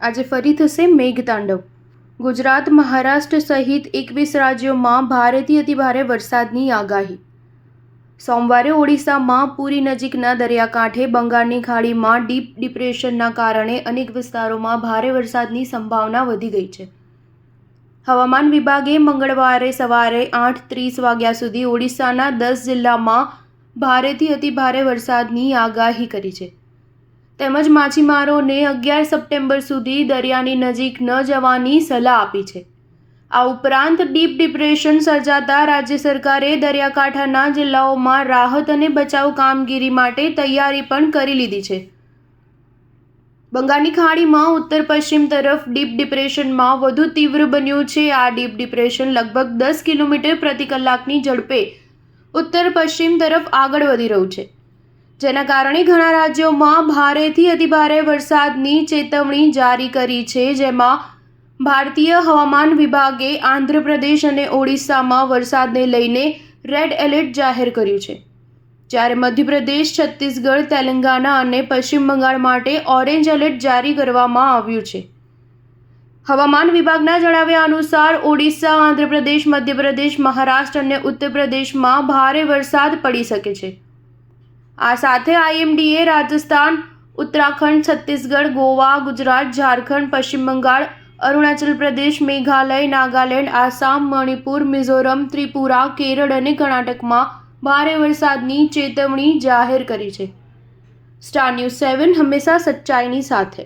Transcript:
આજે ફરી થશે મેઘતાંડવ। ગુજરાત, મહારાષ્ટ્ર સહિત 21 રાજ્યોમાં ભારેથી અતિભારે વરસાદની આગાહી। સોમવારે ઓડિશામાં પુરી નજીકના દરિયાકાંઠે બંગાળની ખાડીમાં ડીપ ડિપ્રેશનના કારણે અનેક વિસ્તારોમાં ભારે વરસાદની સંભાવના વધી ગઈ છે। હવામાન વિભાગે મંગળવારે સવારે 8:30 વાગ્યા સુધી ઓડિશાના 10 જિલ્લામાં ભારેથી અતિભારે વરસાદની આગાહી કરી છે, તેમજ માછીમારોને 11 સપ્ટેમ્બર સુધી દરિયાની નજીક ન જવાની સલાહ આપી છે। આ ઉપરાંત ડીપ ડિપ્રેશન સર્જાતા રાજ્ય સરકારે દરિયાકાંઠાના જિલ્લાઓમાં રાહત અને બચાવ કામગીરી માટે તૈયારી પણ કરી લીધી છે। બંગાળની ખાડીમાં ઉત્તર પશ્ચિમ તરફ ડીપ ડિપ્રેશનમાં વધુ તીવ્ર બન્યું છે। આ ડીપ ડિપ્રેશન લગભગ 10 કિલોમીટર પ્રતિ કલાકની ઝડપે ઉત્તર પશ્ચિમ તરફ આગળ વધી રહ્યું છે, જેના કારણે ઘણા રાજ્યોમાં ભારેથી અતિભારે વરસાદની ચેતવણી જારી કરી છે, જેમાં ભારતીય હવામાન વિભાગે આંધ્રપ્રદેશ અને ઓડિશામાં વરસાદને લઈને રેડ એલર્ટ જાહેર કર્યું છે, જ્યારે મધ્યપ્રદેશ, છત્તીસગઢ, તેલંગાણા અને પશ્ચિમ બંગાળ માટે ઓરેન્જ એલર્ટ જારી કરવામાં આવ્યું છે। હવામાન વિભાગના જણાવ્યા અનુસાર ઓડિશા, આંધ્રપ્રદેશ, મધ્યપ્રદેશ, મહારાષ્ટ્ર અને ઉત્તર પ્રદેશમાં ભારે વરસાદ પડી શકે છે। આ સાથે આઈએમડીએ રાજસ્થાન, ઉત્તરાખંડ, છત્તીસગઢ, ગોવા, ગુજરાત, ઝારખંડ, પશ્ચિમ બંગાળ, અરુણાચલ પ્રદેશ, મેઘાલય, નાગાલેન્ડ, આસામ, મણિપુર, મિઝોરમ, ત્રિપુરા, કેરળ અને કર્ણાટકમાં ભારે વરસાદની ચેતવણી જાહેર કરી છે। સ્ટાર ન્યૂઝ 7 હંમેશા સચ્ચાઈની સાથે।